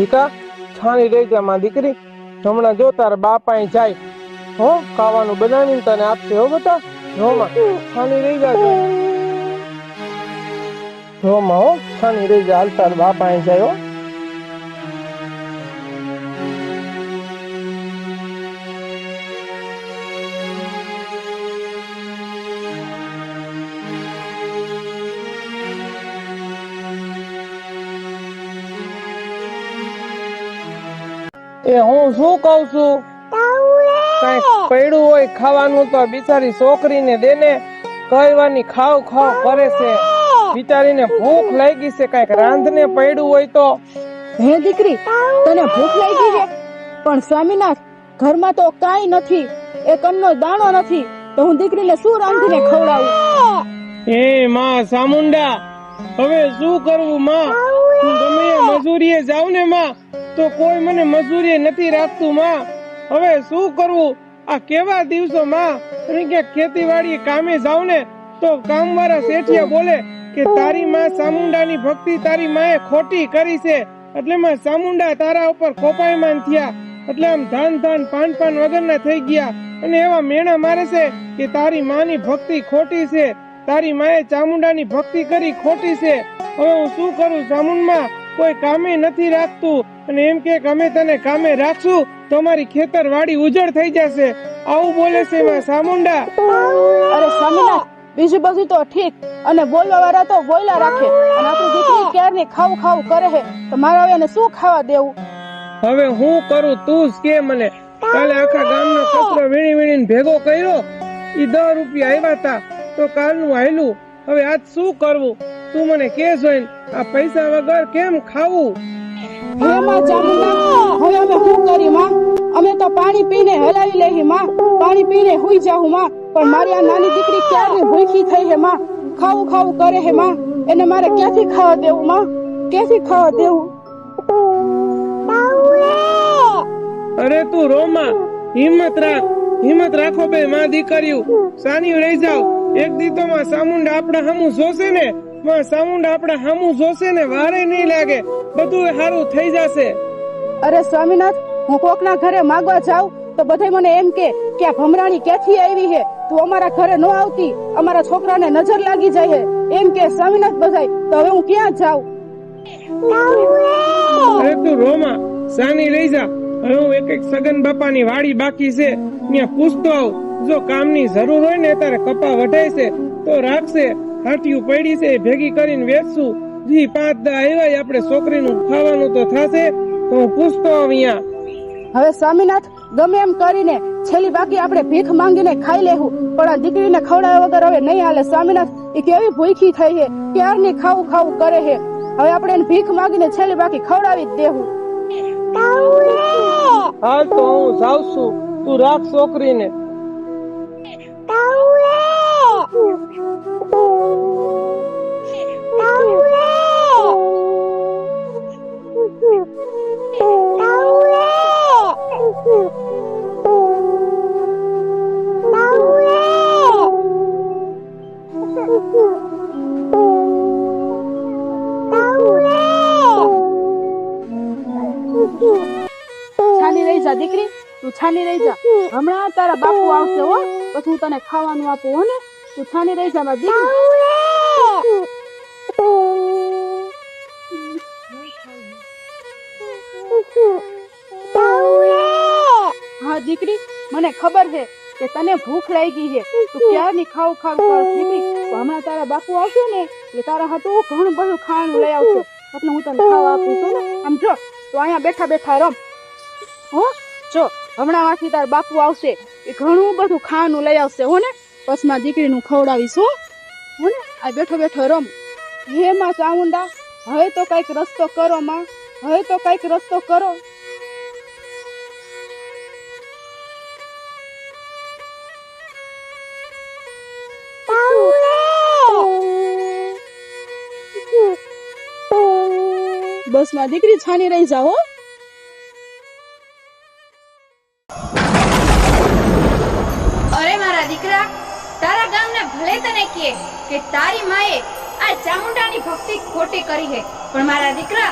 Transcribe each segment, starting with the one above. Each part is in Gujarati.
રાધિકા છાણી રહી જા માં દીકરી, હમણાં જો તારા બાપા જાય હો, ખાવાનું બનાવીને તને આપશે હો બેટા. જો માં છાણી રહી જાજો, જો માં હો છાણી રહી જા, હાલ તારા બાપા જાય હો. એ હું શું કઉ છું, કઈક પડ્યું હોય ખાવાનું તો બિચારી છોકરીને દે ને, કઈવાની ખાવ ખાવ કરે છે, બિચારીને ભૂખ લાગી છે, કઈક રાંધને પડ્યું હોય તો. હે દીકરી, તને ભૂખ લાગી છે? પણ સ્વામીનાથ, ઘરમાં તો કાંઈ નથી, એક અન્નનો દાણો નથી, તો હું દીકરીને શું રાંધીને ખવડાવું? હે માં ચામુંડા, હવે શું કરવું માં? હું ગમે મજૂરીએ જાઉં ને માં, તો કોઈ મને મજૂરી નથી રાખતું માં. હવે શું કરવું? આ કેવા દિવસો માં, ક્યાંક ખેતીવાડી કામે જાઉં ને તો કામવાળા શેઠિયા બોલે કે તારી માં ચામુંડાની ભક્તિ તારી માએ ખોટી કરી છે, એટલે માં ચામુંડા તારા ઉપર કોપાયમાન થયા, એટલે આમ ધન ધન પાન પાન વગરના થઈ ગયા, અને એવા મેણા મારે છે કે તારી માની ભક્તિ ખોટી છે, તારી માએ ચામુંડાની ભક્તિ કરી ખોટી છે. હવે હું શું કરું? ચામુંડમાં કોઈ કામે નથી રાખતું, અને એમ કે અમે તને કામે રાખશું તો અમારી ખેતર વાડી ઉજળ થઈ જશે, આવું બોલે છે માં ચામુંડા. અરે સ્વામીનાથ, બીજું બધું તો ઠીક, અને બોલવા વાળા તો બોલ્યા રાખે, અને આપણી દીકરી ક્યારની ખાવ ખાવ કરે છે, તો મારે હવે એને શું ખાવા દેવું? હવે હું કરું તું જ કે મને. કાલે આખા ગામનો કચરો વીણી વીણીને ભેગો કર્યો, ઈ 10 રૂપિયા આવ્યા હતા, તો કાલનું હાલ્યું. હવે આજ શું કરવું? તું મને કે જોઈને આ પૈસા વગર કેમ ખાવું? હે માં ચામુંડા, હવે અમે શું કરી માં? અમે તો પાણી પીને હલાવી લેહી માં, પાણી પીને હુઈ જાહું માં, પણ મારી આ નાની દીકરી ક્યારની ભૂખી થઈ હે માં, ખાવું ખાવું કરે હે માં, એને મારે ક્યાંથી ખાવા દેવું માં? ક્યાંથી ખાવા દેવું? અરે તું રોમાં, હિંમત રાખ, હિંમત રાખો બે માં દીકરીઓ, સાની રહી જાવ. એક દી તો માં ચામુંડા આપણા હામું જોશે ને, માં ચામુંડા આપણા હામું જોશે ને, વારે નહીં લાગે, બધું સારું થઈ જશે. અરે સ્વામીનાથ, હું કોકના ઘરે માંગવા જાઉં તો બધા મને એમ કે આ ભમરાણી ક્યાંથી આવી હે, તું અમારા ઘરે ન આવતી, અમારા છોકરાને નજર લાગી જાય હે, એમ કે સ્વામીનાથ બધાય, તો હવે હું ક્યાં જાઉં? અરે તું રોમાં, સાની લઈ જા. હવે હું એક સગન બાપાની વાડી બાકી છે, ત્યાં પૂછતો આવ, જો કામની જરૂર હોય ને તારે કપા વઢાય છે તો રાખશે, હાટીયું પડી છે ભેગી કરીને વેચશું, જી 5 દા આવ્યા આપણે છોકરીનું ખાવાનું તો થશે, તો હું પૂછતો આવ અહીંયા. હવે સ્વામીનાથ, ગમે એમ કરીને છેલ્લી બાકી આપણે ભીખ માંગીને ખાઈ લેવું, પણ આ દીકરીને ખવડાવ્યા વગર હવે નહીં હાલે. સ્વામીનાથ, એ કેવી ભૂખી થઈ છે, ક્યારની ખાવું ખાવું કરે છે, હવે આપણે એને ભીખ માંગીને છેલ્લી બાકી ખવડાવી જ દેવું. હાલ તો હું જાઉં છું, તું રાખ છોકરીને. છાની રહી જા દીકરી, તું છાની રહી જા, હમણાં તારા બાપુ આવશે હો, પછી હું તને ખાવાનું આપું હો ને, તું છાની રહી જા મારી દીકરી. હા દીકરી, મને ખબર છે કે તને ભૂખ લાગી છે, તું ક્યારની ખાવ ખાવ કર દીકરી, હમણાં તારા બાપુ આવશે ને એટલે તારા હાટું ઘણું બધું ખાવાનું લઈ આવશે, એટલે હું તને ખાવા આપું છું ને. આમ જો, તો અહીંયા બેઠા બેઠા રમ હો, જો હમણાં માંથી તાર બાપુ આવશે, એ ઘણું બધું ખાવાનું લઈ આવશે હો ને, પછી માં દીકરીનું ખવડાવીશ હો ને. આ બેઠો બેઠો રમ. હે માં ચામુંડા, હવે તો કઈક રસ્તો કરો માં, હવે તો કઈક રસ્તો કરો. બસ માં દીકરી, છાની રહી જાઓ. અરે મારા દીકરા, તારા ગામને ભલે તને કે તારી માએ આ ચામુંડાની ભક્તિ ખોટી કરી છે, પણ મારા દીકરા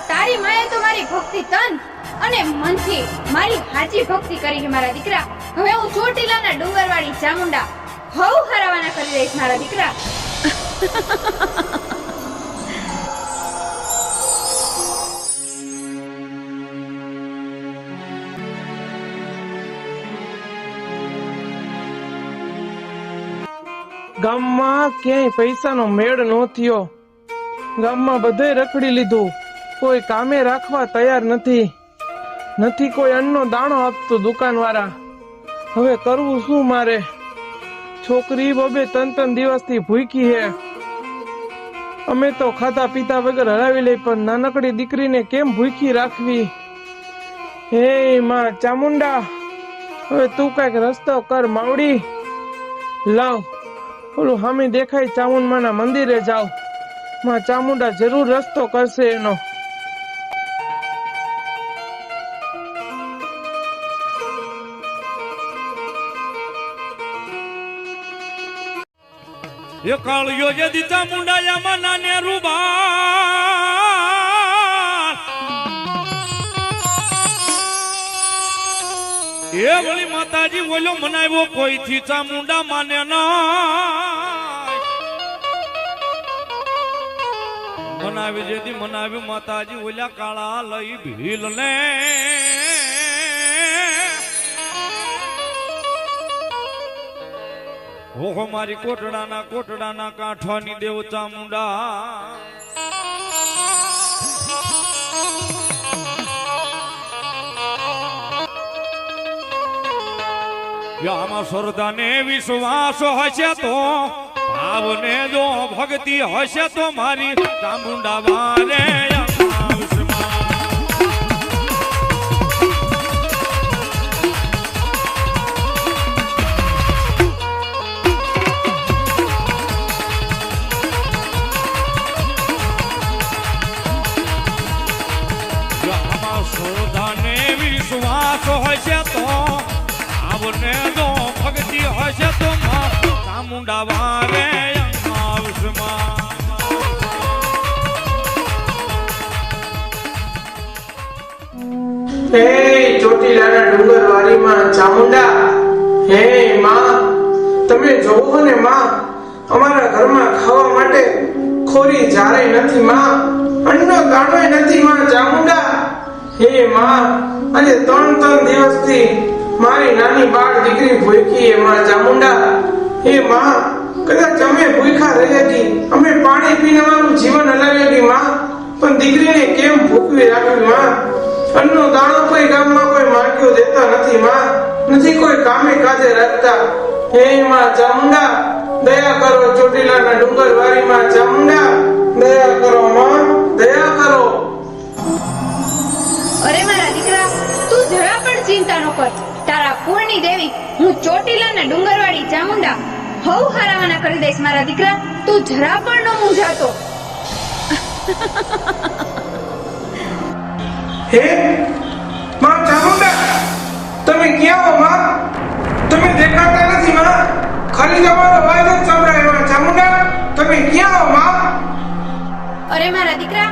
તારી માએ તો મારી ભક્તિ તન અને મનથી મારી હાચી ભક્તિ કરી છે મારા દીકરા. હવે હું ચોટીલાના ડુંગરવાળી ચામુંડા હવ હરાવાના કરી દઈશ મારા દીકરા. ગામમાં ક્યાંય પૈસાનો મેળ ન થયો. ગામમાં બધે રખડી લીધું, કોઈ કામે રાખવા તૈયાર નથી કોઈ અન્નનો દાણો આપતું દુકાનવાળા. હવે કરવું શું મારે? છોકરી બબે 3 દિવસથી ભૂખી હે. અમે તો ખાતા પીતા વગર હરાવી લઈ, પણ નાનકડી દીકરીને કેમ ભૂખી રાખવી? હે માં ચામુંડા, હવે તું કઈક રસ્તો કર માવડી. લાવ ઓલું સામે દેખાય ચામુંડમાના મંદિરે જાવ. માં ચામુંડા જરૂર રસ્તો કરશે એનો. એ કાળિયો જે દીતા મુંડાયામાં નાને રૂબા એ વળી માતાજી બોલ્યો મનાવ્યો કોઈ થી ચામુંડા માને ના મનાવી જેથી મનાવ્યું માતાજી ઓલ્યા કાળા લઈ ભીલ ને ઓહો મારી કોટડાના કાંઠાની દેવ ચામુંડા આમાં શ્રદ્ધાને વિશ્વાસ હશે તો ભાવને જો ભક્તિ હશે તો મારી ચામુંડા વારે શ્રદ્ધાને વિશ્વાસ હશે તો આવને જો ભક્તિ હશે તો ચામુંડા વારે હે ચોટીલાના ડુંગરવાળીમાં ચામુંડા, હે માં, તમે જોવો ને માં, અમારા ઘરમાં ખાવા માટે ખોરી જારે નથી માં, અન્ન દાણોય નથી માં ચામુંડા. હે માં, આજે 3 દિવસથી મારી નાની બાળ દીકરી ભૂખી હે માં ચામુંડા. હે માં, કદાચ અમે ભૂખા રહી હતી, અમે પાણી પીને અમારું જીવન હલાવી હતી માં, પણ દીકરીને કેમ ભૂખવી રાખવી માં? અન્નનો દાણો કોઈ ગામમાં કોઈ માંગ્યો દેતા નથી માં, નથી કોઈ કામે કાજે રાખતા. હે માં ચામુંડા, દયા કરો ચોટીલાના ડુંગરવાળીમાં ચામુંડા, દયા કરો માં, દયા કરો. અરે મારા દીકરા, તું જરા પણ ચિંતા ન કર. તારા કુળની દેવી હું ચોટીલાના ડુંગરવાળી ચામુંડા હવ હરાવાના કરી દઈશ મારા દીકરા. તું જરા પણ ન મૂંઝાતો. હે માં ચામુંડા, તમે ક્યાં હો માં? તમે દેખાતા નથી માં, ખાલી તમારો અવાજ જ સંભળાય માં ચામુંડા. તમે ક્યાં હો માં? અરે મારા દીકરા,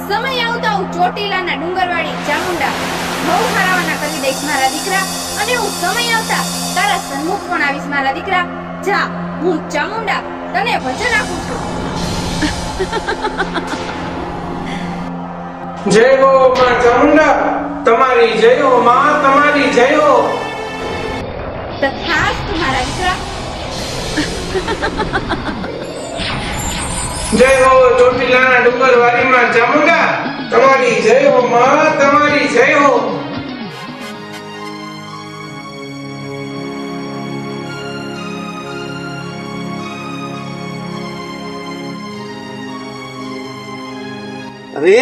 સમય આવતા હું ચોટીલાના ડુંગરવાળી ચામુંડા બહુ હરાવાના કરી દઈશ મારા દીકરા, અને હું સમય આવતા તારા સન્મુખ પણ આવીશ મારા દીકરા. જા, હું ચામુંડા તને વચન આપું છું. જય હો માં ચામુંડા, તમારી જય હો માં, તમારી જય હો. તથાસ્તુ મારા દીકરા. જય હો ચોટીલાના ડુંગરવાળીમાં ચામુંડા, તમારી જય હો માં, તમારી જય હો. અરે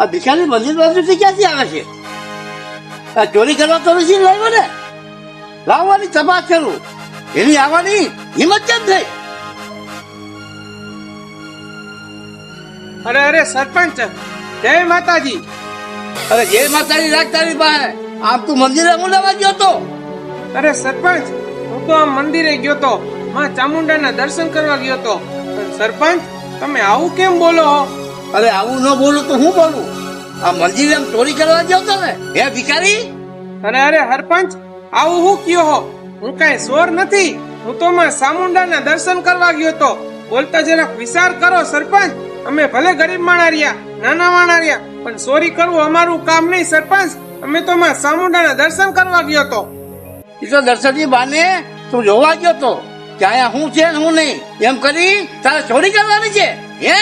આ ભિખારી મંદિર બાજુથી ક્યાંથી આવે છે? આ ચોરી કરવા તો નથી લાવ્યો ને? લાવવાની તપાસ કરું, એની આવવાની હિંમત કેમ થઈ? અરે અરે સરપંચ, જય માતાજી. અરે જય માતાજી રાખ તારી પાસે. આમ તું મંદિરે મુલાવા ગયો તો? અરે સરપંચ, હું તો આમ મંદિરે ગયો તો, માં ચામુંડાના દર્શન કરવા ગયો તો. પણ સરપંચ, તમે આવું કેમ બોલો? અરે આવું ન બોલું તો હું બોલું? આ મંદિરે એમ ચોરી કરવા ગયો હતો ને હે ભિખારી? અરે અરે સરપંચ, આવું હું કયો હો? હું કઈ ચોર નથી. હું તો માં ચામુંડાના દર્શન કરવા ગયો તો. બોલતા જરાક વિચાર કરો સરપંચ. અમે ભલે ગરીબ માણા રહ્યા, નાના માણા રહ્યા, પણ ચોરી કરવું અમારું કામ નહીં સરપંચ. અમે તો માં ચામુંડાના દર્શન કરવા ગયો તો. એ તો દર્શનની બાને તું જોવા ગયો તો કે અહીંયા હું છે ને હું નહીં એમ કરી તારે ચોરી કરવાની છે હે?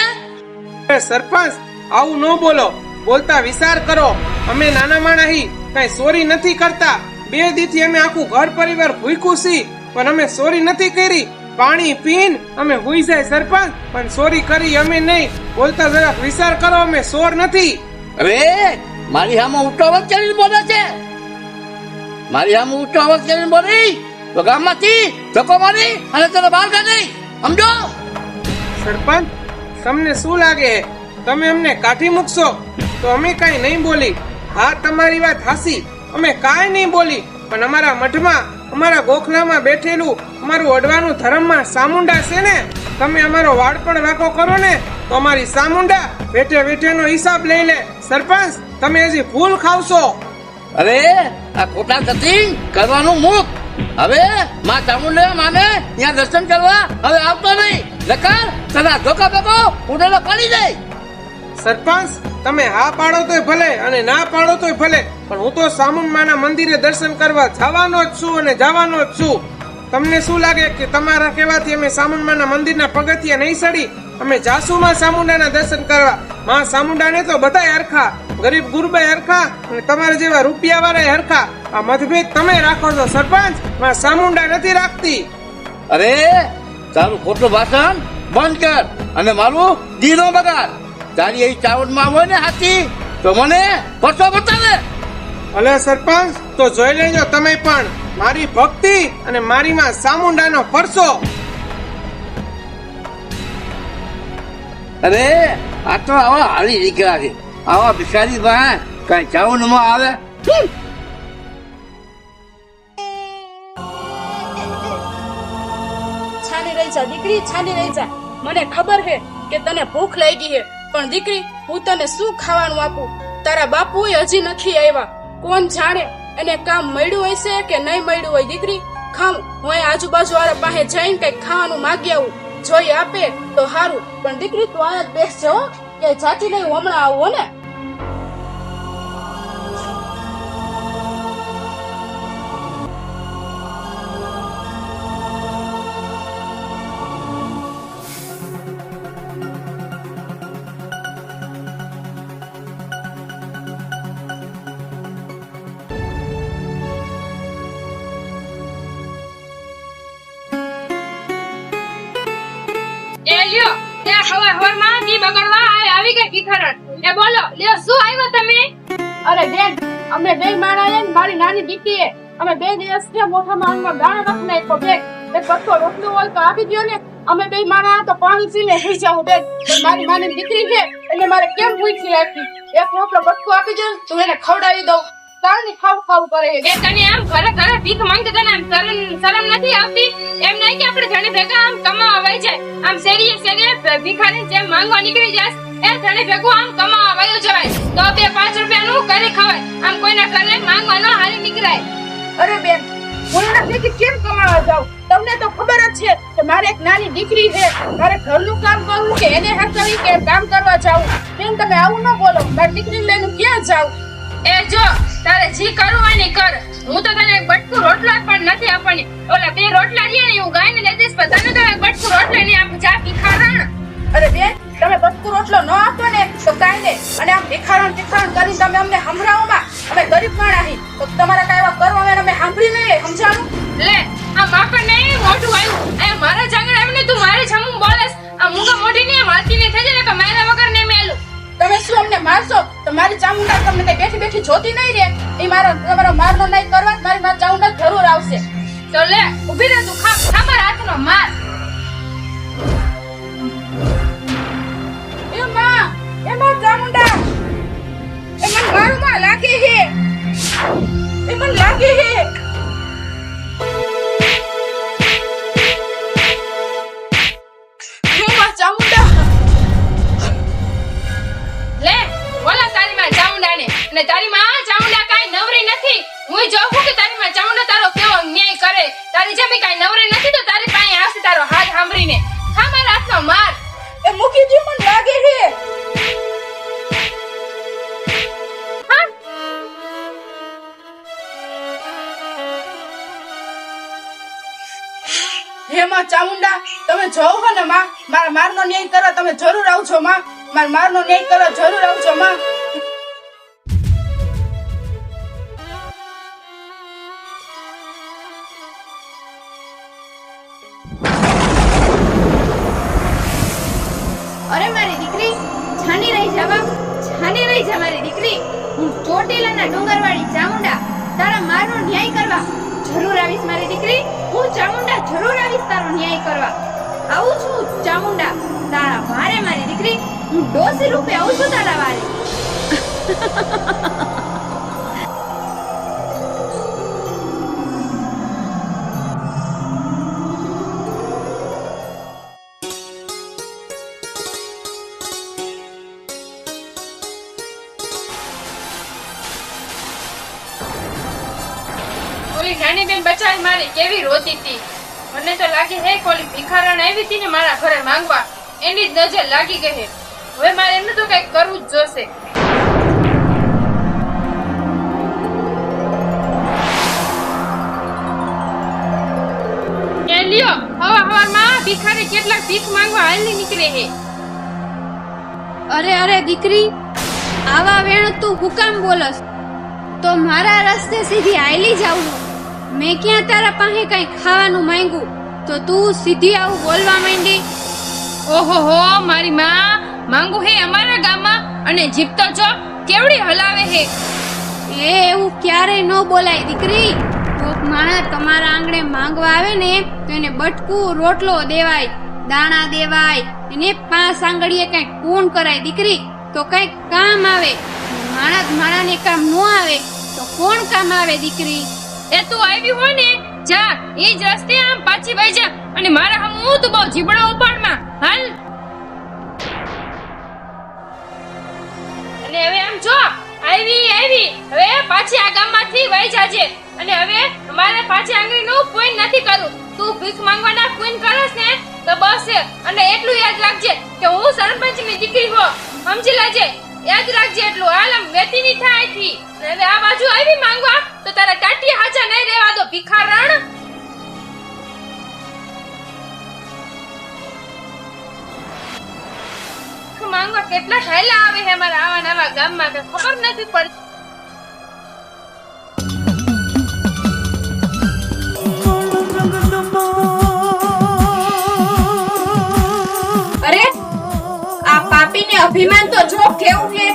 અરે સરપંચ, આવું ન બોલો. બોલતા વિચાર કરો. અમે નાના માણા હી, કઈ ચોરી નથી કરતા. 2 દીથી અમે આખું ઘર પરિવાર ભૂખ્યું છી, પણ અમે ચોરી નથી કરી. પાણી પીન અમે હુઈ જાય સરપંચ, પણ ચોરી કરી અમે નહીં. બોલતા જરાક વિચાર કરો, અમે ચોર નથી. અરે મારી સામે ઊંચો અવાજ કરીને બોલે છે. મારી સામે ઊંચો અવાજ કરીને બોલી તો ગામમાંથી ધક્કો મારી અને તને બહાર કાઢી, સમજો? સરપંચ, તમને શું લાગે તમે અમને કાઢી મૂકશો? તો અમે કઈ નહીં બોલી. હા, તમારી વાત હાસી, અમે કાંઈ નહીં બોલી. પણ અમારા મઠમાં, અમારા ગોખલામાં બેઠેલું અમારું અડવાનું ધર્મમાં ચામુંડા છે ને. તમે અમારો વાડ પણ વાંકો કરો ને તો અમારી ચામુંડા વેઠે વેઠેનો હિસાબ લઈ લે. સરપંચ, તમે હજી ફૂલ ખાવશો. અરે આ ખોટા સતી કરવાનું મૂક. હવે માં ચામુંડા માને ત્યાં દર્શન કરવા હવે આવતો નહીં. નકર તને ધોકા બેકો ઉડેલો પડી જાય. સરપંચ, તમે હા પાડો તોય ભલે અને ના પાડો તોય ભલે, પણ હું તો ચામુંડાના મંદિરે દર્શન કરવા જવાનો જ છું અને જવાનો જ છું. તમને શું લાગે કે તમારા કહેવાથી અમે ચામુંડાના મંદિરના પગથિયા નહીં સડી? અમે જાસુ માં ચામુંડાના દર્શન કરવા. માં ચામુંડાને તો બધાય હરખા, ગરીબ ગુરબાય હરખા અને તમારા જેવા રૂપિયા વાળા હરખા. આ મતભેદ તમે રાખો છો સરપંચ, માં ચામુંડા નથી રાખતી. અરે તારું ખોટું ભાષણ બંધ કર અને મારું દીનો બગાડ. તારી એ ચાવડમાં હોય ને હાથી તો મને પરસો બતાવે. ભલે સરપંચ, તો જોઈ લેજો તમે પણ મારી ભક્તિ અને મારી માં ચામુંડાનો પરસો. અરે આ તો આવા હારી દીકરા છે. આવા ભિખારી ભાઈ કઈ ચાવડમાં આવે? છાની રહી જા દીકરી, છાની રહી જા. મને ખબર છે કે તને ભૂખ લાગી છે, પણ દીકરી હું તને શું ખાવાનું આપું? તારા બાપુ હજી નથી આવ્યા. કોણ જાણે એને કામ મળ્યું હશે કે નહીં મળ્યું હોય. દીકરી ખામ, હું આજુબાજુ વાળા પાસે જઈને કઈક ખાવાનું માગી આવું. જોઈ આપે તો સારું, પણ દીકરી તું આ જ બેસજો કે જાતી નહીં, હું હમણાં આવું ને. એ લ્યો, તે હવાર દી બગડવા આવી ગઈ ભિખારણ. એ બોલો, લ્યો શું આવ્યો તમે? અરે બેન, અમે બે માણા મારી નાની દીકરીએ અમે 2 દિવસ થી મોટા માણસમાં દાણા નથી નાખ્યો બેન. એક કટકો રોટલું હોય તો આપી દો ને. અમે બે માણા તો પાણી પીને થઈ જાવ બેન. મારી માની દીકરી છે એટલે મારે કેમ ભૂખી રાખી? એક રોટલો બટકો આપી દો તો એને ખવડાવી દઉં. તારની ખાવ કરે એ તને આમ ઘરે ઘરે ભીખ માંગતો તને આમ શરમ નથી આવતી? એમ નહીં કે આપણે જણે ભેગા આમ કમાવા વઈ જાય, આમ શેરીએ ભિખારી જેમ માંગવા નીકળી જાય. એ જણે ભેગું આમ કમાવા વયું જવાય તો 2-5 રૂપિયાનું કરી ખવાય. આમ કોઈના ઘરે માંગવા ન હારી નીકળાય. અરે બેન, હું એના ભેગી કેમ કમાવા જાઉં? તમને તો ખબર જ છે કે મારે એક નાની દીકરી છે. મારે ઘરનું કામ કરવું કે એને હરકાવી કે કામ કરવા જાવું? બેન તમે આવું ન બોલો. મારી દીકરીને લઈને ક્યાં જાઉં? એ જો, તારે જી કરવું હોય ને કર. હું તો તને એક બટકું રોટલા પણ નથી આપવાની. ઓલા 2 રોટલા રહ્યા ને હું ગાયને દઈ દઈશ, પણ તને તો એક બટકું રોટલા નહીં આપું. જા ભિખારણ. અરે બેન, તમે બટકું રોટલો ન આપો ને તો કાંઈ નહીં. અને આમ ભિખારણ કરીને તમે અમને સંભળાવોમાં. અમે ગરીબ માણા હી તો તમારા કાંઈ એવા કરવા આવે અમે સાંભળી નહીં. સમજાણું? લે, આ માપણ નહીં મોઢું આવ્યું. એ મારા જાગર આવીને તું મારી જમું બોલેસ. આ મૂંગા મોઢી નહીં મારતી નહીં થઈ જાય કે મારા વગર ને મેલું. તમે શું અમને મારશો તો મારી ચામુંડા તમને કઈ બેઠી બેઠી જોતી નહીં રે. એ તમારો મારનો નહીં કરવા મારી મારી ચામુંડા જરૂર આવશે. તો લે, ઊભી રહે તું. ખા મારા હાથનો માર. એ માં ચામુંડા, એ મને મારું લાગી હે. એ મને લાગી હે. ચામુંડા અને તારી માં ચામુંડા કાઈ નવરી નથી. હું જોઉં છું કે તારી માં ચામુંડા તારો કેવો ન્યાય કરે. તારી જમી કાઈ નવરી નથી તો તારી પાસે આવશે તારો હાથ સાંભળીને. ખા મારા હાથમાં માર. એ મૂકી દે, મને લાગે છે. હે માં ચામુંડા, તમે જોવ છો ને માં, મારા મારનો ન્યાય કરો. તમે જરૂર આવજો માં, મારા મારનો ન્યાય કરો, જરૂર આવજો માં. અરે મારી દીકરી, છાની રહી જવા, છાની રહી જા મારી દીકરી. હું ચોટીલાના ડુંગરવાળી ચામુંડા તારા મારનો ન્યાય કરવા જરૂર આવીશ મારી દીકરી. હું ચામુંડા જરૂર આવીશ તારો ન્યાય કરવા. આવું છું ચામુંડા તારા વારે મારી દીકરી. હું ડોસી રૂપે આવું છું તારા વારે. ઓલી નાની બેન બચાવી મારી કેવી રોતી હતી. મને તો લાગે હે કોલી ભિખારણ આવી હતી ને મારા ઘરે માંગવા, એની જ નજર લાગી ગઈ હે. હવે મારે એનું તો કઈક કરવું જ જોશે. એ લ્યો, હવારમાં ભિખારી કેટલાક ભીખ માંગવા હાલી નીકળે હે. અરે અરે દીકરી, આવા વેણ તું હું કામ બોલસ? તો મારા રસ્તે સીધી આયલી જાઉં. મેં ક્યાં તારા પાસે કઈ ખાવાનું માંગ્યું તો તું સીધી આવું બોલવા માંડી? ઓહો હો, મારી માં માંગુ હે અમારા ગામમાં અને જીપ તો જો કેવડી હલાવે હે. એ એવું ક્યારેય ન બોલાય દીકરી. કોક માણસ તમારા આંગણે માંગવા આવે ને તો એને બટકું રોટલો દેવાય, દાણા દેવાય, એને 5 આંગળીએ કઈક પૂન કરાય દીકરી, તો કઈક કામ આવે. માણાને કામ ન આવે તો કોણ કામ આવે દીકરી? એ તું આવી હોય ને જા એ જ રસ્તે આમ પાછી વઈ જા અને મારા હમ હું તું બહુ જીબડો ઉપાડમાં હાલ. અને હવે આમ જો આવી હવે પાછી આ ગામમાંથી વઈ જાજે. અને હવે અમારે પાછી આંગળીનું પૂન નથી કરવું. તું ભીખ માંગવાના પૂન કરસ ને તો બસ. અને એટલું યાદ રાખજે કે હું સરપંચની દીકરી હો, સમજી લેજે. યાદ રાખજે એટલું. હાલ આમ વેતી ની થાય થી. હવે આ બાજુ આવી માંગવા તો તારા ટાટી હાચા નહીં રહેવા દો ભિખારણ. માંગવા કેટલા થયેલા આવે હે મારા આવા નવા ગામમાં કે ખબર નથી પડતી. અરે આ પાપીને અભિમાન તો જો કેવું છે.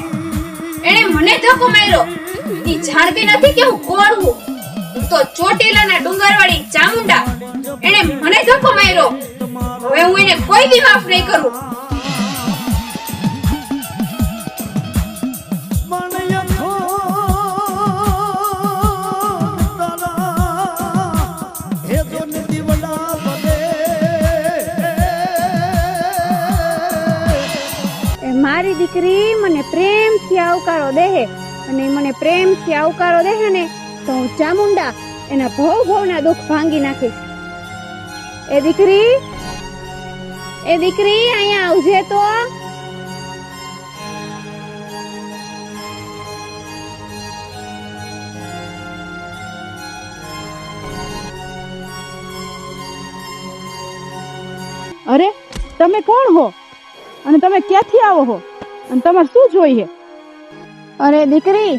એણે મને ધક્કો માર્યો. ઈ જાણતી નથી કે હું કોણ હું. તો ચોટીલાના ડુંગરવાળી ચામુંડા એણે મને ધક્કો માર્યો. હવે હું એને કોઈ દી માફ નહીં કરું. મારી દીકરી મને પ્રેમથી આવકારો દેહે અને મને પ્રેમથી આવકારો દેહે ને તો હું ચામુંડા એના ભવના દુઃખ ભાંગી નાખીશ. એ દીકરી અહીંયા આવજે તો. અરે તમે કોણ હો અને તમે ક્યાંથી આવો હો અને તમારે શું જોઈએ? અરે દીકરી,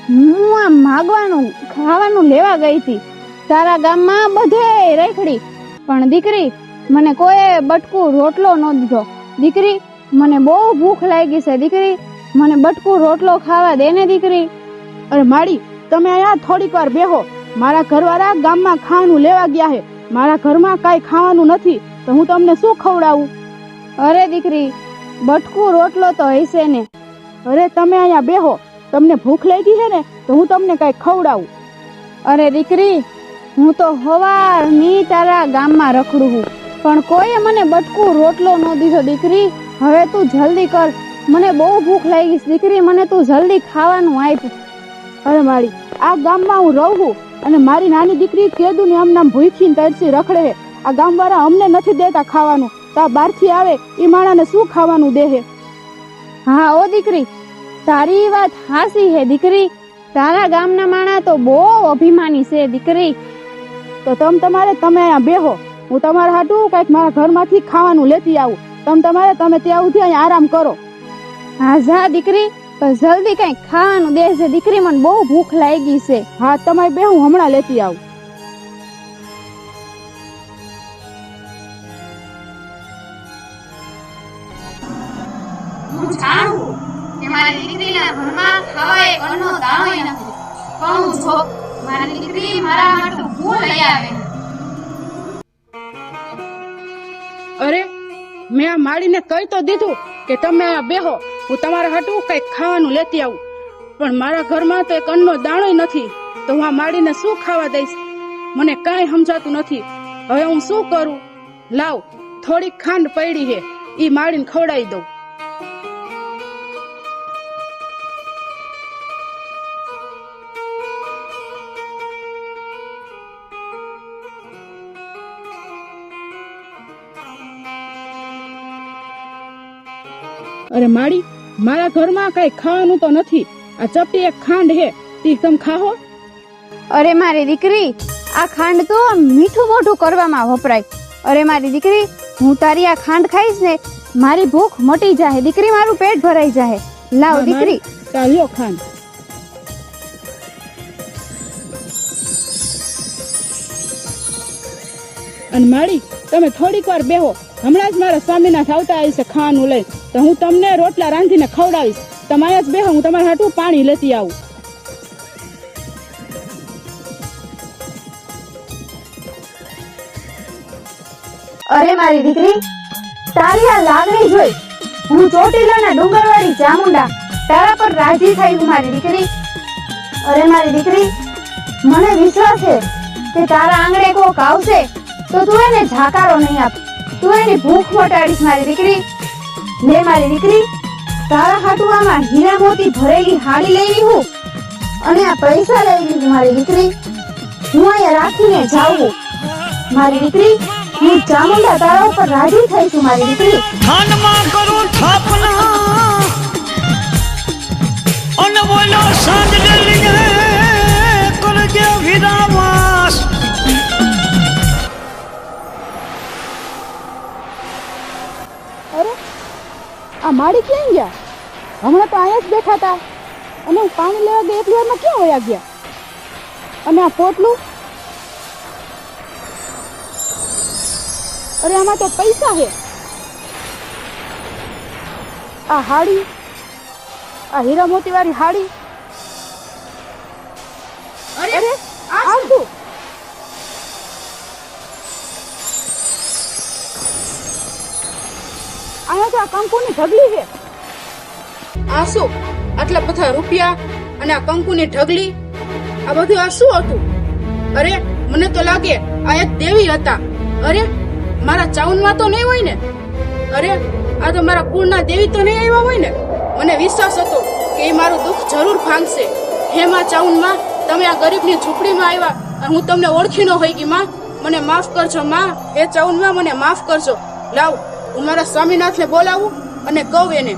હું આ માગવાનું ખાવાનું લેવા ગઈ હતી. તારા ગામમાં બધે રેખડી, પણ દીકરી મને કોઈ બટકું રોટલો ન દીધો. દીકરી મને બહુ ભૂખ લાગી છે. દીકરી મને બટકું રોટલો ખાવા દે ને દીકરી. અરે માડી, તમે અહીંયા થોડીક વાર બેહો. મારા ઘરવાળા ગામમાં ખાવાનું લેવા ગયા છે. મારા ઘરમાં કાંઈ ખાવાનું નથી તો હું તમને શું ખવડાવું? અરે દીકરી, બટકું રોટલો તો હશે ને. અરે તમે અહીંયા બેહો. તમને ભૂખ લાગી છે ને તો હું તમને કાંઈ ખવડાવું. અરે દીકરી, હું તો હવારની તારા ગામમાં રખડું છું પણ કોઈએ મને બટકું રોટલો ન દીધો. દીકરી હવે તું જલ્દી કર, મને બહુ ભૂખ લાગી છે દીકરી, મને તું જલ્દી ખાવાનું આપ. અરે મારી, આ ગામમાં હું રહું છું અને મારી નાની દીકરી કેદું ને આમ નામ ભૂખી ને તરસી રખડે છે. આ ગામવાળા અમને નથી દેતા ખાવાનું, તો આ બહારથી આવે એ માણાને શું ખાવાનું દે છે? હા ઓ દીકરી, તારી વાત હાસી હે દીકરી. તારા ગામના માણા તો બહુ અભિમાની છે દીકરી. તો તમે અહીંયા બેહો, હું તમારા હાટું કઈક મારા ઘરમાંથી ખાવાનું લેતી આવું. તમે ત્યાં સુધી અહીંયા આરામ કરો. હા જા દીકરી, તો જલ્દી કઈક ખાવાનું દેજે દીકરી, મને બહુ ભૂખ લાગી છે. હા તમે બે, હું હમણાં લેતી આવું. હું જાણું કે મારી દીકરીના ઘરમાં ખાવાય અન્નનો દાણોય નથી. કહું છો મારી દીકરી મારા માટે હું લઈ આવે. અરે મેં આ માળીને કહી તો દીધું કે તમે આ બેહો, હું તમારા હાટું કઈક ખાવાનું લેતી આવું, પણ મારા ઘરમાં તો એક અન્નનો દાણોય નથી. તો હું આ માળીને શું ખાવા દઈશ? મને કાંઈ સમજાતું નથી. હવે હું શું કરું? લાવ, થોડીક ખાંડ પડી છે, ઈ માળીને ખવડાવી દઉં. અરે માળી, મારા ઘરમાં કઈ ખાવાનું તો નથી. આ ચપટી એક ખાંડ હે, તી તમે ખાહો. અરે મારી દીકરી, આ ખાંડ તો મીઠું મોઢું કરવામાં વપરાય. અરે મારી દીકરી, હું તારી આ ખાંડ ખાઈશ ને મારી ભૂખ મટી જાય દીકરી, મારું પેટ ભરાઈ જાય. લાવ દીકરી, ચાલ્યો ખાંડ. અને માળી, તમે થોડીક વાર બેહો, હમણાં જ મારા સ્વામીનાથ આવતા આવી છે ખાવાનું લઈ, તો હું તમને રોટલા રાંધીને ખવડાવીશ. તમે અહીંયા જ બેહો, હું તમારા હાટું પાણી લેતી આવું. અરે મારી દીકરી, તારી આ લાગણી જોઈ હું ચોટીલાના ડુંગરવાળી ચામુંડા તારા પર રાજી થઈ હું મારી દીકરી. અરે મારી દીકરી, મને વિશ્વાસ છે કે તારા આંગણે કોક આવશે તો તું એને ઝાકારો નહીં આપ, તું એની ભૂખ મટાડીશ મારી દીકરી. લે મારી દીકરી, તારા હાટુ આમાં હીરા મોતી ભરેલી હાડી લેવી હું અને આ પૈસા લેવી હું મારી દીકરી. હું અહીંયા રાખીને જાઉં મારી દીકરી. હું ચામુંડા તારા ઉપર રાજી થઈ છું મારી દીકરી. ખાનમાં કરું થાપના અને બોલો સાંજ લીને કરજે વિરાવાસ. અરે આ માળી ક્યાં ગયા? હમણાં તો અહીંયા જ બેઠા હતા અને હું પાણી લેવા ગઈ એટલી વારમાં ક્યાં વયા ગયા? અને આ પોટલું, અરે આમાં તો પૈસા છે. આ હાડી, આ હીરા મોતી વાળી હાડી. અરે આ શું? અહીંયા તો આ કંકુની ઢગલી છે. આ શું? આટલા બધા રૂપિયા અને આ કંકુની ઢગલી, આ બધું આ શું હતું? અરે મને તો લાગે આ એક દેવી હતા. અરે મારા ચાઉનમાં તો નહીં હોય ને? અરે આ તો મારા કુળના દેવી તો નહીં આવ્યા હોય ને? મને વિશ્વાસ હતો કે એ મારું દુઃખ જરૂર ભાંગશે. હે માં ચાઉનમાં, તમે આ ગરીબની ઝૂંપડીમાં આવ્યા અને હું તમને ઓળખી ન હોય ગઈ. માં મને માફ કરજો માં. હે ચાઉનમાં, મને માફ કરજો. લાવ, હું મારા સ્વામીનાથને બોલાવું અને કહું એને.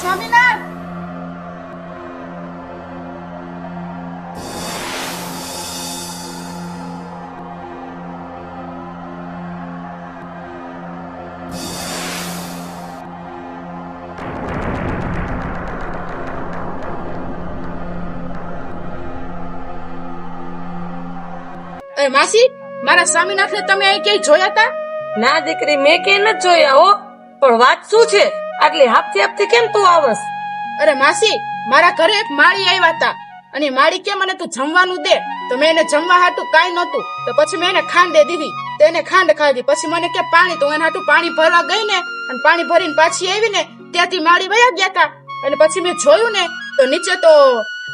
સ્વામીનાથ, અરે માસી, મારા સ્વામીનાથને તમે અહીં ક્યાંય જોયા હતા? ના દીકરી, મેં કે નથી જોયા હો. પણ વાત શું છે? આટલી હાફથી હાફથી કેમ તું આવસ? અરે માસી, મારા ઘરે એક માળી આવ્યા હતા અને માડી કે મને તું જમવાનું દે, તો મેં એને જમવા હાટું કાંઈ નહોતું, તો પછી મેં એને ખાંડ દે દીધી, તો એને ખાંડ ખાધી. પછી મને કે પાણી, તો એના હાટું પાણી ભરવા ગઈ ને, અને પાણી ભરીને પાછી આવી ને, ત્યાંથી માડી વયા ગયા હતા. અને પછી મેં જોયું ને, તો નીચે તો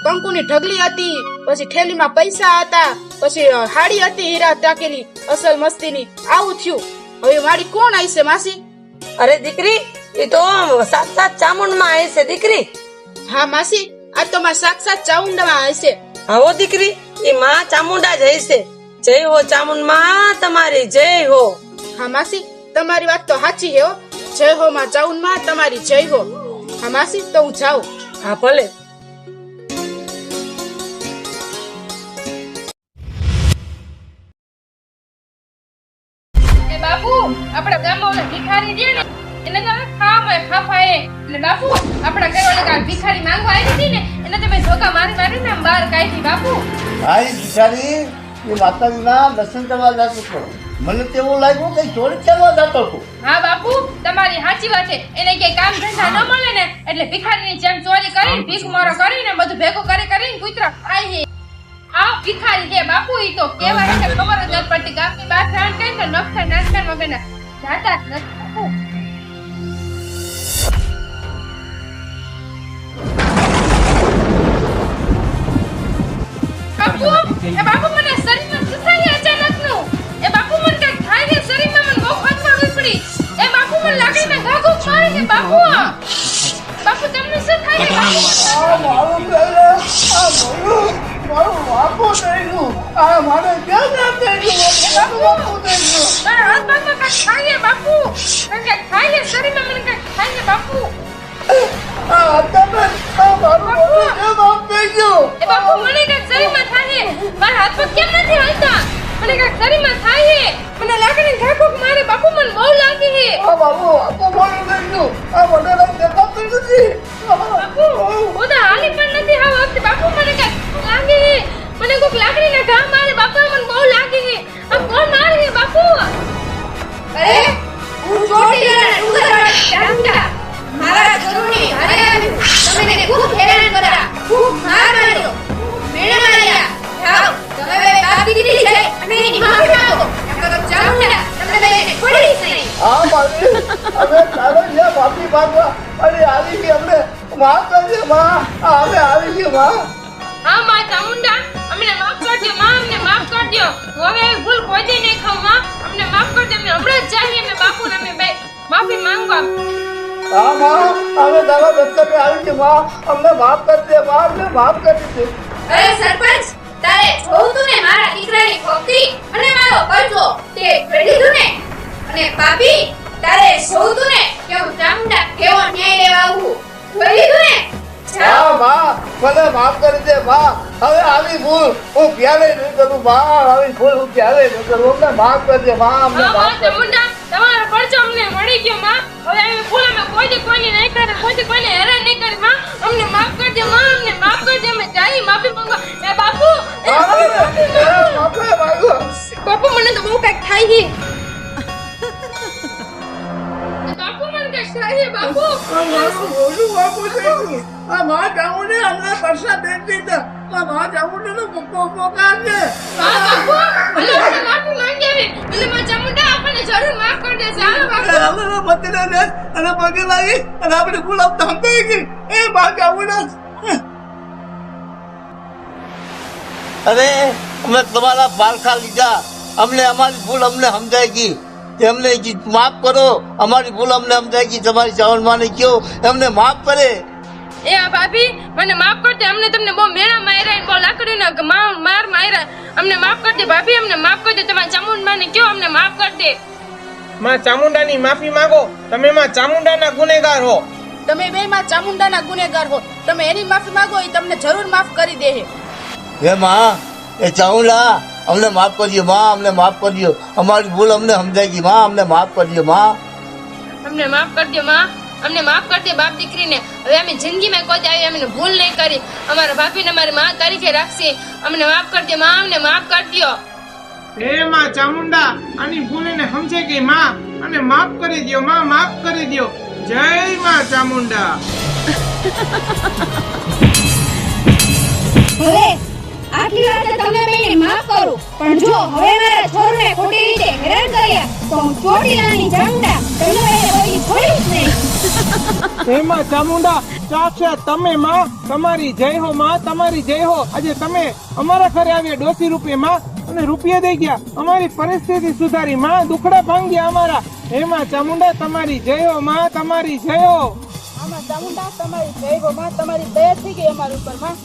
કંકુની ઢગલી હતી, પછી થેલીમાં પૈસા હતા, પછી હાડી હતી હીરા ટાકેલી અસલ મસ્તીની. આવું થયું. હવે માડી કોણ આવી છે માસી? અરે દીકરી, એ તો સાક્ષાત ચામુંડમાં આવી છે દીકરી. હા માસી, આ તો માં સાક્ષાત ચામુંડામાં આવી છે. આવો દીકરી, એ માં ચામુંડા જ છે. જય હો ચામુંડમાં તમારી, જય હો. હા માસી, તમારી વાત તો સાચી હે હો. જય હો માં ચામુંડમાં તમારી, જય હો. હા માસી, તો હું જાઉં. હા ભલે. એ બાપુ, આપણા ગામમાં ઓલા ભિખારી છે ને, એને તો ખાવામાં ખાફાએ. એટલે બાપુ, આપણા ઘરવાળા કાલ ભિખારી માંગવા આવી હતી ને, એને તમે ધોકા મારીને આમ બહાર કાઢી બાપુ. ભાઈ ભિખારી એ માતાજીના દર્શન કરવા જતો હતો. મને તો એવું લાગ્યું કે ચોરી કરવા જતો હતો. હા બાપુ, તમારી સાચી વાત છે. એને કઈ કામ ધંધા ન મળે ને, એટલે ભિખારીની જેમ ચોરી કરીને, ભીખ મોરો કરીને, બધું ભેગું કરીને કૂતરા ખાય છે. આ ભિખારી છે બાપુ. ઈ તો કેવા છે ખબર જ નથી પડતી. ગામની બહાર રાણ કરીને નખતા નાસ્તા વગરના જાતા જ નથી બાપુ. બાપુ, એ બાપુ મને શરીરમાં શું થાય અચાનકનું? એ બાપુ મને કઈ થાય છે શરીરમાં, મને બહુ ખોટમાં પડી. એ બાપુ મને લાકડીના ઘા ઘૂંટ મારે છે બાપુ. બાપુ તમને શું થાય છે બાપુ? મારા હાથ પગમાં કઈ થાય છે બાપુ. મને કઈ થાય છે શરીરમાં, મને કઈ થાય છે બાપુ. એ બાપુ મને કઈ શરીરમાં થાય છે. મારા હાથ પગ કેમ નથી હાલતા? મને કઈ શરીરમાં થાય છે. મને લાકડીના ઘા ઘૂંટ મારે બાપુ. મને બહુ લાગે છે બાપુ. હું તો હાલી પણ નથી આ વખતે બાપુ. મને કઈ લાગે છે. મને કોક લાકડીના ઘા મારે બાપુ. મને બહુ લાગે છે. આ કોણ મારે છે બાપુ? અરે હું ચોટીલાના ડુંગરવાળી ચામુંડા મારા ગુરુની હારે આવી તમને ખૂબ હેરાન કર્યા, ખૂબ માર માર્યો, મેળા માર્યા. જાઓ તમે બાપ દીકરી છે અને એની માફી માંગો. નકર તો ચામુંડા તમને બેને છોડીશ નહીં. હા મારી, અમે તારે જે માફી માંગવા અને આવી ગઈ, અમને માફ કરજે માં. અમે આવી ગઈ માં. હા માં ચામુંડા, અમને માફ કરજો માં. અમને માફ કરજો. હવે ભૂલ કોઈ દી નહીં ખાવ માં. અમને માફ કરજો. અમે હમણાં જ જઈએ અમે બાપુને અમે બે માફી માંગવા. હા માં, અમે તારા દસ્તકે આવી ગઈ માં. અમને માફ કરજે માં. અમને માફ કરી દે. અરે સરપંચ, તારે જોવું તું ને મારા દીકરાની ભક્તિ અને મારો કરજો તે જોઈ લીધું ને? અને ભાભી, તારે જોવું તું ને કે હું ચામુંડા કેવો ન્યાય લેવા આવું? જોઈ લીધું ને? હા માં, મને માફ કરી દે માં. હવે આવી ભૂલ હું ક્યારેય નહીં કરું માં. આવી ભૂલ હું ક્યારેય નહીં કરું. અમને માફ કરજે માં. અમને હા માં માફ કરજે. ચામુંડા, તમારો પરચો અમને મળી ગયો માં. હવે અમે ભૂલ અમે કોઈ દી કોઈને નહીં કરે, કોઈ દી કોઈને હેરાન નહીં કરી માં. અમને માફ કરજો માં. અમને માફ કરજો. અમે જઈએ માફી માંગવા. એ બાપુ, એ માફી માંગો. બાપુ મને તો બહુ કઈક થાય છે. બાપુ મને કઈક થાય છે બાપુ. આ માં ચામુંડી અમને પ્રસાદ દે દીધા. આ માં ચામુંડીનો પોકાર છે. હા બાપુ, અને આપણે માફી માંગી આવી. એટલે માં ચામુંડા આપણને જરૂર માફ કરી દેશે. હાલો બાપુ. આપણે મતીને દે અને પગે લાગી અને આપણી ભૂલ આમ ધમ થઈ ગઈ. એ માં ચામુંડા. અરે અમે તમારા પારખા લીધા. અમને અમારી ભૂલ અમને સમજાઈ ગઈ. એમને માફ કરો. અમારી ભૂલ અમને સમજાઈ ગઈ. તમારી ચાવલ માને કયો એમને માફ કરે. એ આ ભાભી, મને માફ કરજે. અમને તમને બહુ મેળા માર્યા, બહુ લાકડીના માર માર્યા. અમને માફ કરજે ભાભી. અમને માફ કરજે. તમારા ચામુંડાને કયો અમને માફ કરજે. માં ચામુંડાની માફી માંગો. તમે માં ચામુંડાના ગુનેગાર હો. તમે બે માં ચામુંડાના ગુનેગાર હો. તમે એની માફી માંગો, એ તમને જરૂર માફ કરી દે. હે માં, એ ચાઉલા અમને માફ કરજો માં. અમને માફ કરજો. અમારી ભૂલ અમને સમજાઈ ગઈ માં. અમને માફ કરજો માં. અમને માફ કરજો માં. અમને માફ કરજે બાપ દીકરીને. હવે અમે જિંદગીમાં કોઈ આવી અમને ભૂલ નહીં કરી. અમારા ભાભીને અમારી માં તરીકે રાખશે. અમને માફ કરજે માં. અમને માફ કરજો. હે માં ચામુંડા, આની ભૂલ એને સમજે ગઈ માં, અને માફ કરી દ્યો માં. માફ કરી દ્યો. જય માં ચામુંડા. હે માફ કરું પણ જો હવે મારા છોરુને ખોટી રીતે હેરાન કર્યા તો હું ચોટીલાની ચામુંડા તમને કોઈ છોડીશ નહીં. એમાં ચામુંડા સાક્ષાત તમે માં, તમારી જય હો માં, તમારી જય હો. આજે તમે અમારા ઘરે આવ્યા ડોસી રૂપે માં અને રૂપિયા દઈ ગયા, અમારી પરિસ્થિતિ સુધારી માં, દુખડા ભાંગ્યા અમારા. એમાં ચામુંડા તમારી જય હો માં, તમારી જય હો. આમાં ચામુંડા તમારી જય હો માં, તમારી દયા થઈ ગઈ અમારી ઉપર માં.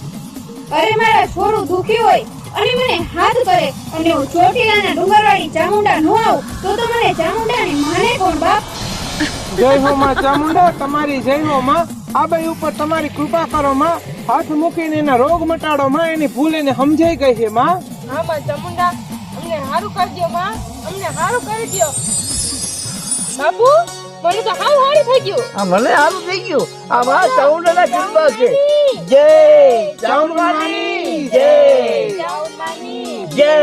અરે મારા છોરું દુખી હોય અને મને હાથ કરે અને હું ચોટીલાના ડુંગરવાળી ચામુંડા ન આવું તો મને ચામુંડાની માને કોણ બાપ? જય હો માં ચામુંડા, તમારી જય હો માં. આ બાઈ ઉપર તમારી કૃપા કરો માં, હાથ મૂકીને એના રોગ મટાડો માં, એની ભૂલ એને સમજાઈ ગઈ છે માં. હા માં ચામુંડા, અમને હારું કરી દ્યો માં, અમને હારું કરી દ્યો. બાપુ મને તો હાવ હારું થઈ ગયું. આ મને સારું થઈ ગયું. આ માં ચામુંડાના કૃપા છે. જય ચામુંડાની જય જય.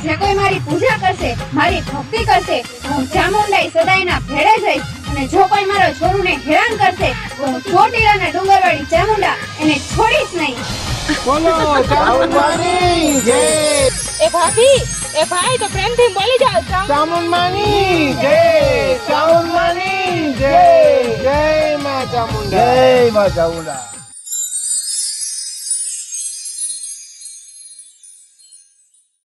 જે કોઈ મારી પૂજા કરશે, મારી ભક્તિ કરશે, હું ચામુંડાઈ સદાયના ભેળે જઈશ. અને જો કોઈ મારા છોરુને હેરાન કરશે તો હું ચોટીલાના ડુંગરવાળી ચામુંડા એને છોડીશ નહીં. બોલો ચામુંડાની જય. એ ભાઈ તો પ્રેમથી બોલી જાઓ. ચામુંડાની જય, ચામુંડાની જય. જય માં ચામુંડા. જય માં ચામુંડા.